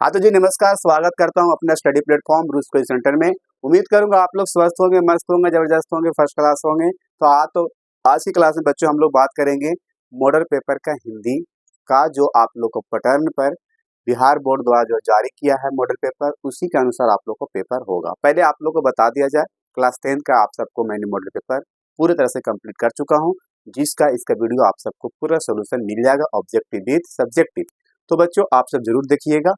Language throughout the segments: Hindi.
हाँ तो जी नमस्कार, स्वागत करता हूँ अपना स्टडी प्लेटफॉर्म रूस कोई सेंटर में। उम्मीद करूंगा आप लोग स्वस्थ होंगे, मस्त होंगे, जबरदस्त होंगे, फर्स्ट क्लास होंगे। तो आज की क्लास में बच्चों हम लोग बात करेंगे मॉडल पेपर का हिंदी का, जो आप लोग को पैटर्न पर बिहार बोर्ड द्वारा जो जारी किया है मॉडल पेपर, उसी के अनुसार आप लोग को पेपर होगा। पहले आप लोग को बता दिया जाए, क्लास 10 का आप सबको मैंने मॉडल पेपर पूरी तरह से कंप्लीट कर चुका हूँ, जिसका इसका वीडियो आप सबको पूरा सोल्यूशन मिल जाएगा, ऑब्जेक्टिव विद सब्जेक्टिव। तो बच्चों आप सब जरूर देखिएगा।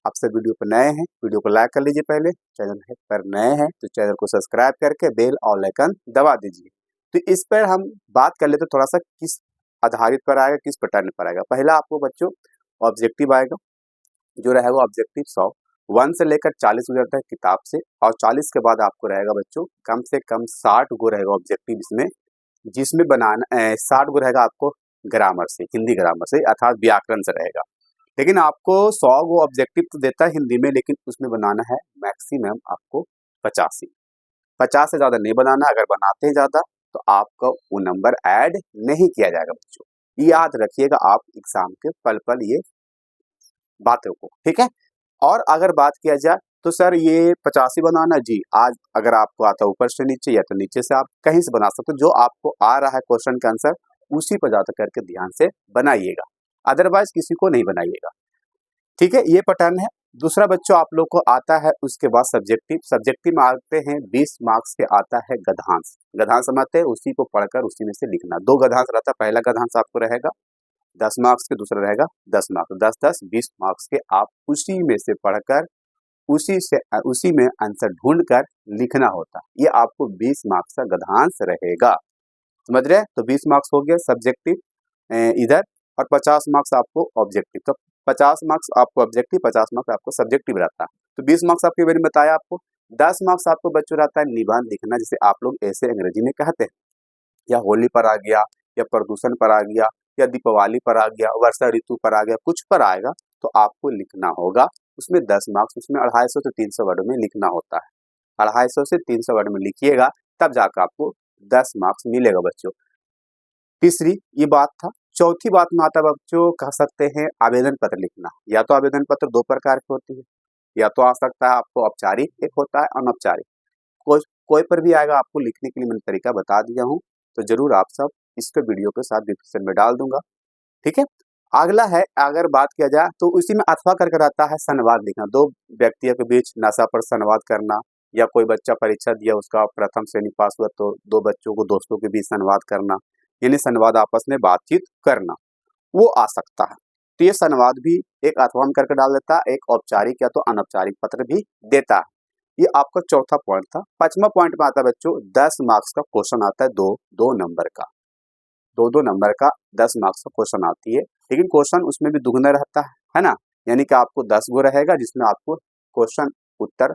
आप सब वीडियो पर नए हैं, वीडियो को लाइक कर लीजिए। पहले चैनल पर नए हैं तो चैनल को सब्सक्राइब करके बेल और आइकन दबा दीजिए। तो इस पर हम बात कर लेते थोड़ा सा किस आधारित पर आएगा, किस पैटर्न पर आएगा। पहला आपको बच्चों ऑब्जेक्टिव आएगा, जो रहेगा ऑब्जेक्टिव 100 1 से लेकर 40 गुजरता है किताब से, और 40 के बाद आपको रहेगा बच्चों कम से कम 60 गो रहेगा ऑब्जेक्टिव इसमें, जिसमें बनाना 60 गो रहेगा आपको ग्रामर से, हिंदी ग्रामर से अर्थात व्याकरण से रहेगा। लेकिन आपको 100 गो ऑब्जेक्टिव तो देता है हिंदी में, लेकिन उसमें बनाना है मैक्सिमम आपको 50 से ज़्यादा नहीं बनाना। अगर बनाते हैं ज़्यादा तो आपका वो नंबर ऐड नहीं किया जाएगा बच्चों, ये याद रखिएगा आप एग्जाम के पल पल ये बातों को, ठीक है। और अगर बात किया जाए तो सर ये 50 ही बनाना जी, आज अगर आपको आता है ऊपर से नीचे या तो नीचे से आप कहीं से बना सकते हो, जो आपको आ रहा है क्वेश्चन का आंसर उसी पर ज्यादा करके ध्यान से बनाइएगा, अदरवाइज किसी को नहीं बनाइएगा, ठीक है। ये पैटर्न है। दूसरा बच्चों आप लोग को आता है उसके बाद सब्जेक्टिव में आते हैं 20 मार्क्स के आता है गद्यांश। गद्यांश समझते हैं, उसी को पढ़कर उसी में से लिखना। 2 गद्यांश रहता है, पहला गद्यांश आपको रहेगा 10 मार्क्स के, दूसरा रहेगा 10 मार्क्स, 10 20 मार्क्स के। आप उसी में से पढ़कर उसी में आंसर ढूंढकर लिखना होता है। ये आपको 20 मार्क्स का गद्यांश रहेगा, समझ रहे हैं। तो 20 मार्क्स हो गया सब्जेक्टिव इधर, और 50 मार्क्स आपको ऑब्जेक्टिव। तो 50 मार्क्स आपको ऑब्जेक्टिव, 50 मार्क्स आपको सब्जेक्टिव रहता है। तो 20 मार्क्स आपके मैंने बताया आपको। 10 मार्क्स आपको बच्चों रहता है निबंध लिखना, जिसे आप लोग ऐसे अंग्रेजी में कहते हैं, या होली पर आ गया, या प्रदूषण पर आ गया, या दीपावली पर आ गया, वर्षा ऋतु पर आ गया, कुछ पर आएगा तो आपको लिखना होगा। उसमें 10 मार्क्स, उसमें 250 से 300 वर्ड में लिखना होता है। 250 से 300 वर्ड में लिखिएगा, तब जाकर आपको 10 मार्क्स मिलेगा बच्चों। तीसरी ये बात था। चौथी बात में आता है बच्चों, कह सकते हैं आवेदन पत्र लिखना। या तो आवेदन पत्र 2 प्रकार की होती है, या तो आ सकता है आपको औपचारिक, एक होता है अनौपचारिक। कोई पर भी आएगा, आपको लिखने के लिए मैंने तरीका बता दिया हूँ, तो जरूर आप सब इसको वीडियो के साथ डिस्क्रिप्शन में डाल दूंगा, ठीक है। अगला है, अगर बात किया जाए तो उसी में अथवा करके रहता है संवाद लिखना। 2 व्यक्तियों के बीच नशा पर संवाद करना, या कोई बच्चा परीक्षा दिया, उसका प्रथम श्रेणी पास हुआ तो 2 बच्चों को, दोस्तों के बीच संवाद करना, यानी संवाद आपस में बातचीत करना, वो आ सकता है। तो ये संवाद भी एक अथवा में करके डाल देता है, एक औपचारिक या तो अनौपचारिक पत्र भी देता है। ये आपका चौथा पॉइंट था। 5वां पॉइंट में आता है बच्चों 10 मार्क्स का क्वेश्चन आता है, दो नंबर का, 2 नंबर का 10 मार्क्स का क्वेश्चन आती है। लेकिन क्वेश्चन उसमें भी दुगना रहता है ना, यानी कि आपको 10 गो रहेगा, जिसमें आपको क्वेश्चन उत्तर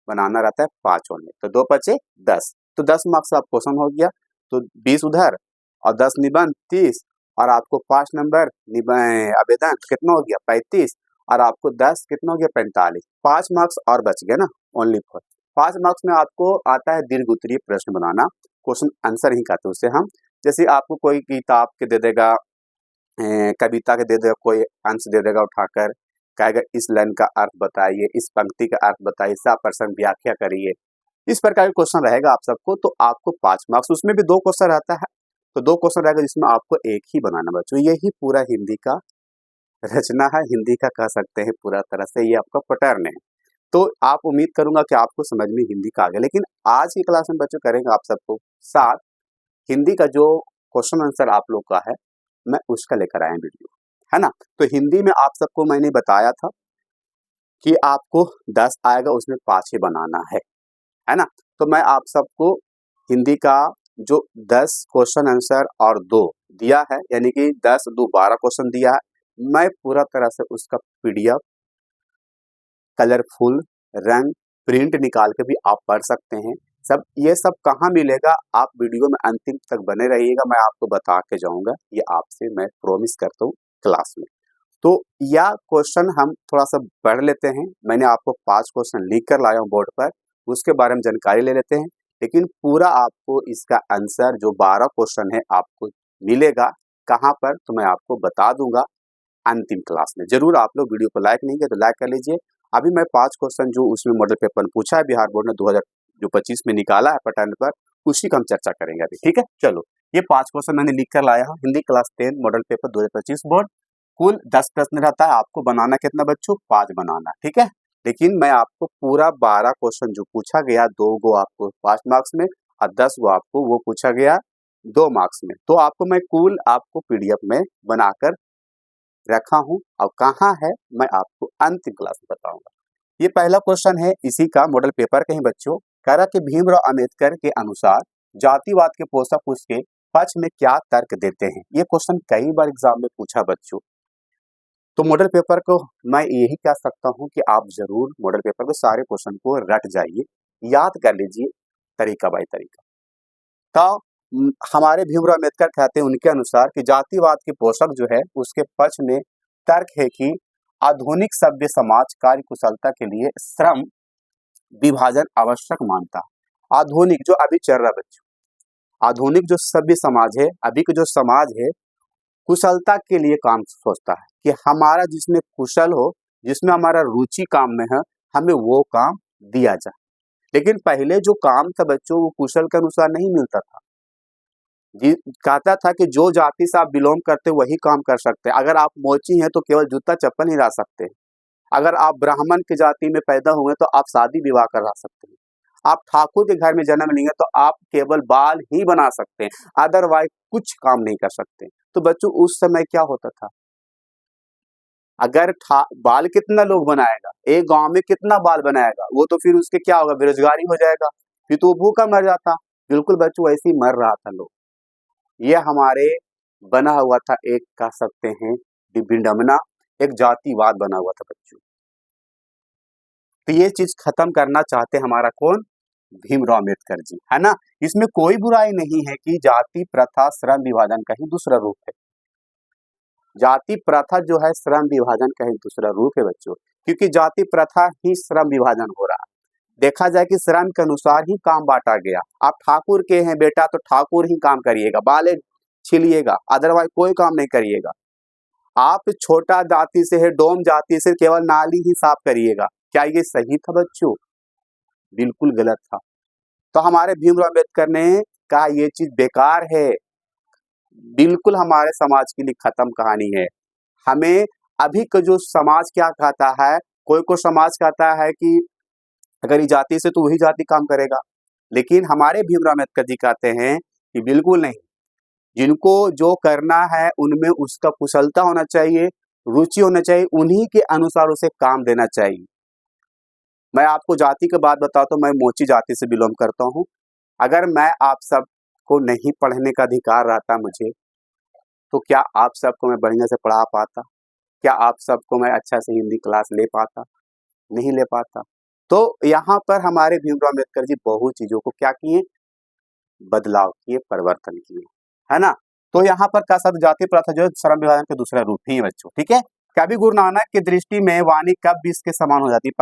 बनाना रहता है 5 होने, तो 2 5 10, तो 10 मार्क्स का क्वेश्चन हो गया। तो 20 उधर और 10 निबंध 30, और आपको 5 नंबर आवेदन कितना हो गया 35, और आपको 10 कितना हो गया 45। 5 मार्क्स और बच गए ना, ओनली फॉर 5 मार्क्स में आपको आता है दीर्घ उत्तरीय प्रश्न बनाना। क्वेश्चन आंसर ही कहते हैं उसे हम। जैसे आपको कोई किताब के दे देगा, कविता के दे देगा, कोई अंश दे देगा उठाकर, कहेगा इस लाइन का अर्थ बताइए, इस पंक्ति का अर्थ बताइए, सप्रश्न व्याख्या करिए, इस प्रकार के क्वेश्चन रहेगा आप सबको। तो आपको 5 मार्क्स, उसमें भी 2 क्वेश्चन रहता है, तो 2 क्वेश्चन रहेगा, जिसमें आपको एक ही बनाना बच्चों। यही पूरा हिंदी का रचना है, हिंदी का कह सकते हैं पूरा तरह से, ये आपका पैटर्न है। तो आप उम्मीद करूंगा कि आपको समझ में हिंदी का आ गया। लेकिन आज की क्लास में बच्चों करेंगे आप सबको साथ हिंदी का जो क्वेश्चन आंसर आप लोग का है, मैं उसका लेकर आया वीडियो, है ना। तो हिंदी में आप सबको मैंने बताया था कि आपको 10 आएगा, उसमें 5 ही बनाना है ना। तो मैं आप सबको हिंदी का जो 10 क्वेश्चन आंसर और 2 दिया है, यानी कि 10 2 12 क्वेश्चन दिया है, मैं पूरा तरह से उसका पीडीएफ कलरफुल रंग प्रिंट निकाल के भी आप पढ़ सकते हैं। ये सब कहाँ मिलेगा, आप वीडियो में अंतिम तक बने रहिएगा, मैं आपको बता के जाऊंगा, ये आपसे मैं प्रॉमिस करता हूँ क्लास में। तो या क्वेश्चन हम थोड़ा सा पढ़ लेते हैं। मैंने आपको 5 क्वेश्चन लिख कर लाया हूँ बोर्ड पर, उसके बारे में जानकारी ले लेते हैं। लेकिन पूरा आपको इसका आंसर जो 12 क्वेश्चन है आपको मिलेगा कहाँ पर, तो मैं आपको बता दूंगा अंतिम क्लास में। जरूर आप लोग वीडियो को लाइक नहीं किया तो लाइक कर लीजिए, अभी मैं 5 क्वेश्चन जो उसमें मॉडल पेपर में पूछा है बिहार बोर्ड ने 2025 में निकाला है पैटर्न पर, उसी का हम चर्चा करेंगे अभी। ठीक है, चलो ये 5 क्वेश्चन मैंने लिख कर लाया हूँ। Hindi class 10 model paper 2025 board, कुल 10 प्रश्न रहता है। आपको बनाना कितना बच्चों? 5 बनाना। ठीक है, लेकिन मैं आपको पूरा 12 क्वेश्चन जो पूछा गया, 2 गो आपको 5 मार्क्स में और 10 गो आपको वो पूछा गया 2 मार्क्स में। तो आपको मैं कुल आपको पीडीएफ में बनाकर रखा हूं और कहाँ है मैं आपको अंतिम क्लास में बताऊंगा। ये पहला क्वेश्चन है इसी का मॉडल पेपर के ही बच्चों। कह रहा कि भीमराव अंबेडकर के अनुसार जातिवाद के पोषक उसके पक्ष में क्या तर्क देते हैं। ये क्वेश्चन कई बार एग्जाम में पूछा बच्चों। तो मॉडल पेपर को मैं यही कह सकता हूं कि आप जरूर मॉडल पेपर के सारे क्वेश्चन को रट जाइए, याद कर लीजिए तरीका बाय तरीका। तो हमारे भीमराव अम्बेडकर कहते हैं उनके अनुसार कि जातिवाद के पोषक जो है उसके पक्ष में तर्क है कि आधुनिक सभ्य समाज कार्य कुशलता के लिए श्रम विभाजन आवश्यक मानता। आधुनिक जो अभी चल रहा बच्चों, आधुनिक जो सभ्य समाज है, अभी का जो समाज है, कुशलता के लिए काम सोचता है कि हमारा जिसमें कुशल हो, जिसमें हमारा रुचि काम में है, हमें वो काम दिया जाए। लेकिन पहले जो काम था बच्चों वो कुशल के अनुसार नहीं मिलता था। जी कहता था कि जो जाति से आप बिलोंग करते वही काम कर सकते हैं। अगर आप मोची हैं तो केवल जूता चप्पल ही ला सकते हैं। अगर आप ब्राह्मण की जाति में पैदा हुए तो आप शादी विवाह करा सकते हैं। आप ठाकुर के घर में जन्म लेंगे तो आप केवल बाल ही बना सकते हैं, अदरवाइज कुछ काम नहीं कर सकते। तो बच्चों उस समय क्या होता था, अगर बाल कितना लोग बनाएगा, एक गांव में कितना बाल बनाएगा, वो तो फिर उसके क्या होगा, बेरोजगारी हो जाएगा, फिर तो वो भूखा मर जाता। बिल्कुल बच्चों वैसे ही मर रहा था लोग। ये हमारे बना हुआ था, एक कह सकते हैं विडंबना, एक जातिवाद बना हुआ था बच्चों। तो ये चीज खत्म करना चाहते हमारा कौन? भीमराव अम्बेडकर जी, है ना। इसमें कोई बुराई नहीं है कि जाति प्रथा श्रम विभाजन का ही दूसरा रूप है। जाति प्रथा जो है श्रम विभाजन का ही दूसरा रूप है बच्चों, क्योंकि जाति प्रथा ही श्रम विभाजन हो रहा है। देखा जाए कि श्रम के अनुसार ही काम बांटा गया। आप ठाकुर के हैं बेटा तो ठाकुर ही काम करिएगा, बाले छिलिएगा, अदरवाइज कोई काम नहीं करिएगा। आप छोटा जाति से है, डोम जाति से, केवल नाली ही साफ करिएगा। क्या ये सही था बच्चों? बिल्कुल गलत था। तो हमारे भीमराव अम्बेडकर ने कहा ये चीज बेकार है, बिल्कुल हमारे समाज के लिए खत्म कहानी है। हमें अभी का जो समाज क्या कहता है, कोई समाज कहता है कि अगर ये जाति से तो वही जाति काम करेगा, लेकिन हमारे भीमराव अम्बेडकर जी कहते हैं कि बिल्कुल नहीं। जिनको जो करना है उनमें उसका कुशलता होना चाहिए, रुचि होना चाहिए, उन्हीं के अनुसार उसे काम देना चाहिए। मैं आपको जाति की बात बताता हूँ, मैं मोची जाति से बिलोंग करता हूँ। अगर मैं आप सबको नहीं पढ़ने का अधिकार रहता मुझे, तो क्या आप सबको मैं बढ़िया से पढ़ा पाता? क्या आप सबको मैं अच्छा से हिंदी क्लास ले पाता? नहीं ले पाता। तो यहाँ पर हमारे भीमराव अम्बेडकर जी बहुत चीजों को क्या किए, बदलाव किए, परिवर्तन किए, है ना। तो यहाँ पर का शब्द जाति प्रथा जो है श्रम विभाजन का दूसरा रूप ही है बच्चों। ठीक है, कवि गुरु नानक की दृष्टि में वाणी कब बीस के समान हो जाती है?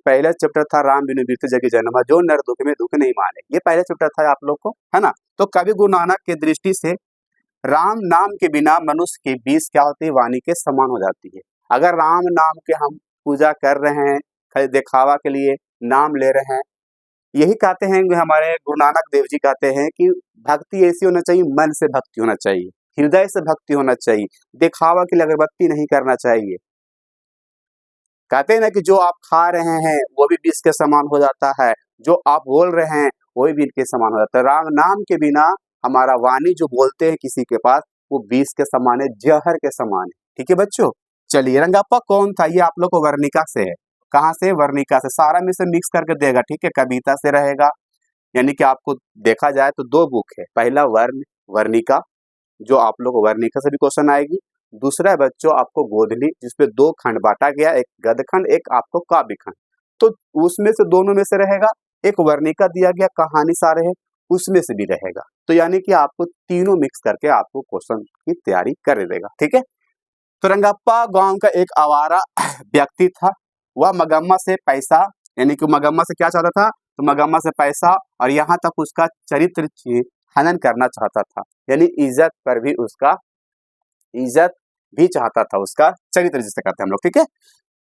पहला चैप्टर था राम बिनु बीरते जग जन्मा, जो नर दुख में दुख नहीं माने। ये पहला चैप्टर था आप लोग को, है ना। तो कवि गुरु नानक की दृष्टि से राम नाम के बिना मनुष्य की बीस क्या होती है? वाणी के समान हो जाती है। अगर राम नाम के हम पूजा कर रहे हैं, खाली दिखावा के लिए नाम ले रहे हैं, यही कहते हैं हमारे गुरु नानक देव जी कहते हैं कि भक्ति ऐसी होना चाहिए, मन से भक्ति होना चाहिए, हृदय से भक्ति होना चाहिए, दिखावा के लिए अगरबत्ती नहीं करना चाहिए। कहते हैं ना कि जो आप खा रहे हैं वो भी विष के समान हो जाता है, जो आप बोल रहे हैं वो भी विष के समान हो जाता है। राम नाम के बिना हमारा वाणी जो बोलते हैं किसी के पास, वो विष के समान है, जहर के समान है। ठीक है बच्चों, चलिए रंगाप्पा कौन था? ये आप लोग को वर्णिका से है। कहाँ से? वर्णिका से। सारा में से मिक्स करके देगा, ठीक है। कविता से रहेगा, यानी कि आपको देखा जाए तो 2 बुक है। पहला वर्णिका, जो आप लोग वर्णिका से भी क्वेश्चन आएगी। दूसरा है बच्चों आपको गोधली, जिसपे 2 खंड बांटा गया, एक गद्य खंड, एक आपको काव्य खंड। तो उसमें से दोनों में से रहेगा। एक वर्णिका दिया गया, कहानी सारे है, उसमें से भी रहेगा। तो यानी कि आपको तीनों मिक्स करके आपको क्वेश्चन की तैयारी कर देगा। ठीक है, तो रंगाप्पा गांव का एक आवारा व्यक्ति था। वह मगम्मा से पैसा, यानी कि मगम्मा से क्या चाहता था? तो मगम्मा से पैसा और यहाँ तक उसका चरित्र हनन करना चाहता था, यानी इज्जत पर भी उसका इज्जत भी चाहता था, उसका चरित्र जिसे कहते हैं हम लोग। ठीक है,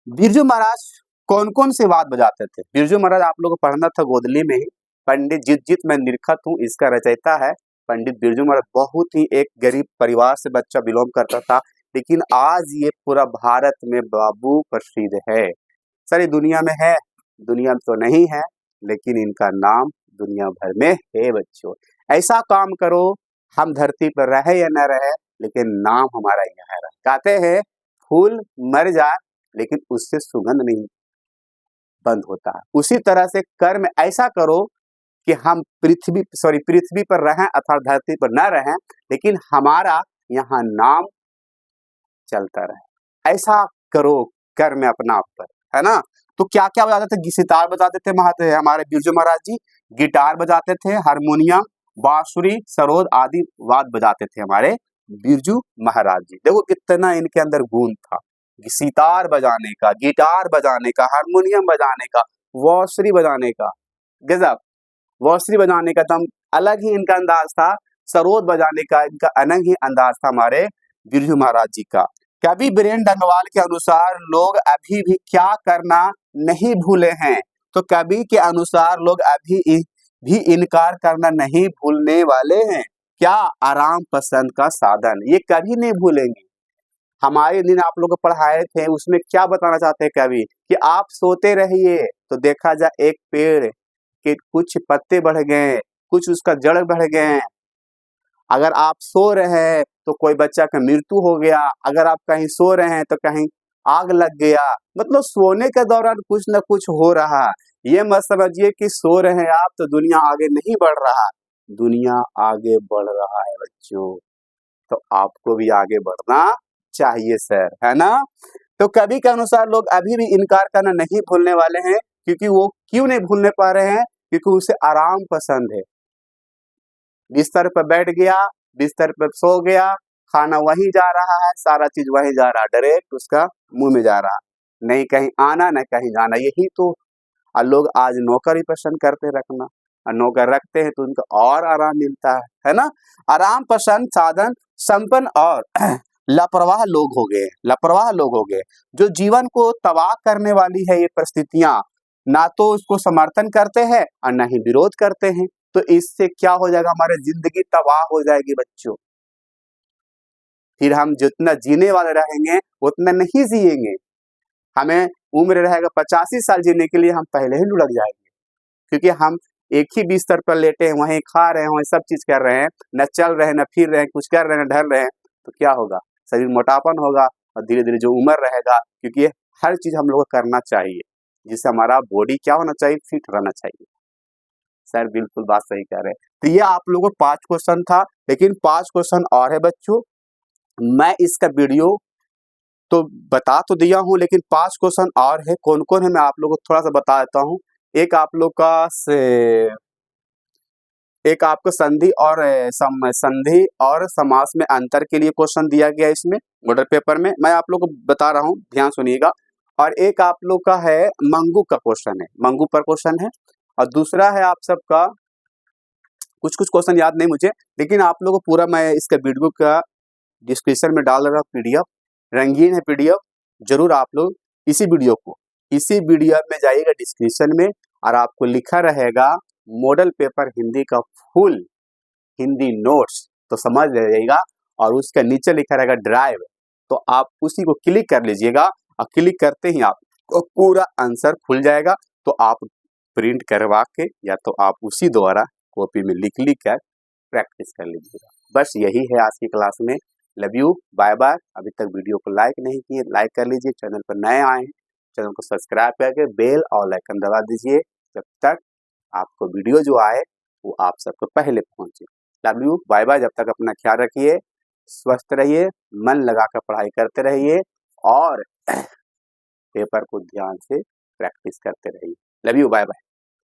बिरजू महाराज कौन कौन से वाद बजाते थे? बिरजू महाराज आप लोगों को पढ़ना था गोदली में ही। पंडित जित जित मैं निरखत हूँ इसका रचयिता है पंडित बिरजू महाराज। बहुत ही एक गरीब परिवार से बच्चा बिलोंग करता था, लेकिन आज ये पूरा भारत में बाबू प्रसिद्ध है। सारी दुनिया में है, दुनिया में तो नहीं है, लेकिन इनका नाम दुनिया भर में है बच्चों। ऐसा काम करो, हम धरती पर रहे या न रहे, लेकिन नाम हमारा यहाँ रहे। कहते हैं फूल मर जाए लेकिन उससे सुगंध नहीं बंद होता है। उसी तरह से कर्म ऐसा करो कि हम पृथ्वी पर रहें अर्थात धरती पर न रहें, लेकिन हमारा यहाँ नाम चलता रहे। ऐसा करो कर्म अपना पर, है ना। तो क्या क्या बजाते थे? सितार बजाते थे हमारे बिरजू महाराज जी, गिटार बजाते थे, हारमोनियम, बांसुरी, सरोद आदि वाद्य बजाते थे हमारे बिरजू महाराज जी। देखो कितना इनके अंदर गुण था, सितार बजाने का, गिटार बजाने का, हारमोनियम बजाने का, बांसुरी बजाने का, गजब। बांसुरी बजाने का दम अलग ही इनका अंदाज था, सरोद बजाने का इनका अलग ही अंदाज था हमारे बिरजू महाराज जी का। कवि वीरेंद्र डंगवाल के अनुसार लोग अभी भी क्या करना नहीं भूले हैं। तो कवि के अनुसार लोग अभी भी इनकार करना नहीं भूलने वाले हैं। क्या? आराम पसंद का साधन, ये कभी नहीं भूलेंगे। हमारे दिन आप लोग को पढ़ाए थे, उसमें क्या बताना चाहते हैं कवि कि आप सोते रहिए तो देखा जाए एक पेड़ के कुछ पत्ते बढ़ गए, कुछ उसका जड़ बढ़ गए। अगर आप सो रहे हैं तो कोई बच्चा का मृत्यु हो गया, अगर आप कहीं सो रहे हैं तो कहीं आग लग गया। मतलब सोने के दौरान कुछ न कुछ हो रहा। ये मत समझिए कि सो रहे हैं आप तो दुनिया आगे नहीं बढ़ रहा, दुनिया आगे बढ़ रहा है बच्चों। तो आपको भी आगे बढ़ना चाहिए सर, है ना। तो कवि के अनुसार लोग अभी भी इनकार करना नहीं भूलने वाले हैं, क्योंकि वो क्यों नहीं भूलने पा रहे हैं? क्योंकि उसे आराम पसंद है। बिस्तर पर बैठ गया, बिस्तर पर सो गया, खाना वहीं जा रहा है, सारा चीज वहीं जा रहा, डायरेक्ट उसका मुंह में जा रहा, नहीं कहीं आना न कहीं जाना। यही तो लोग आज नौकर ही पसंद करते रखना, और नौकर रखते हैं तो उनको और आराम मिलता है ना। आराम पसंद साधन संपन्न और लापरवाह लोग हो गए, लापरवाह लोग हो गए, जो जीवन को तबाह करने वाली है ये परिस्थितियां, ना तो उसको समर्थन करते हैं और ना ही विरोध करते हैं। तो इससे क्या हो जाएगा? हमारी जिंदगी तबाह हो जाएगी बच्चों। फिर हम जितना जीने वाले रहेंगे उतना नहीं जिएंगे। हमें उम्र रहेगा 85 साल जीने के लिए, हम पहले ही लुढ़क जाएंगे, क्योंकि हम एक ही बिस्तर पर लेटे हैं, वहीं खा रहे हैं, वहीं सब चीज कर रहे हैं, न चल रहे हैं, न फिर रहे हैं, कुछ कर रहे हैं, न ढल रहे हैं। तो क्या होगा? शरीर मोटापन होगा और धीरे धीरे जो उम्र रहेगा, क्योंकि हर चीज हम लोग को करना चाहिए जिससे हमारा बॉडी क्या होना चाहिए? फिट रहना चाहिए। सर बिल्कुल बात सही कह रहे हैं। तो ये आप लोगों को 5 क्वेश्चन था, लेकिन 5 क्वेश्चन और है बच्चों। मैं इसका वीडियो तो बता तो दिया हूँ, लेकिन 5 क्वेश्चन और है। कौन कौन है मैं आप लोगों को थोड़ा सा बता देता हूँ। एक आप लोग का एक आपको संधि और समास में अंतर के लिए क्वेश्चन दिया गया इसमें मॉडल पेपर में, मैं आप लोग को बता रहा हूँ, ध्यान सुनिएगा। और एक आप लोग का है मंगू का क्वेश्चन है, मंगू पर क्वेश्चन है। और दूसरा है आप सबका कुछ क्वेश्चन याद नहीं मुझे, लेकिन आप लोगों को पूरा मैं इसका वीडियो का डिस्क्रिप्शन में डाल रहा हूँ पीडीएफ, रंगीन है पीडीएफ। जरूर आप लोग इसी वीडियो में जाइएगा डिस्क्रिप्शन में, और आपको लिखा रहेगा मॉडल पेपर हिंदी का फुल हिंदी नोट्स, तो समझ लीजिएगा। और उसका नीचे लिखा रहेगा ड्राइव, तो आप उसी को क्लिक कर लीजिएगा, और क्लिक करते ही आपको पूरा आंसर खुल जाएगा। तो आप प्रिंट करवा के या तो आप उसी द्वारा कॉपी में लिख कर प्रैक्टिस कर लीजिएगा। बस यही है आज की क्लास में। Love you, bye bye. अभी तक वीडियो को लाइक नहीं किए, लाइक कर लीजिए। चैनल पर नए आए हैं, चैनल को सब्सक्राइब करके बेल और आइकन दबा दीजिए, जब तक आपको वीडियो जो आए वो आप सबको पहले पहुंचे। Love you, bye bye. जब तक अपना ख्याल रखिए, स्वस्थ रहिए, मन लगाकर पढ़ाई करते रहिए, और पेपर को ध्यान से प्रैक्टिस करते रहिए। Love you, bye bye.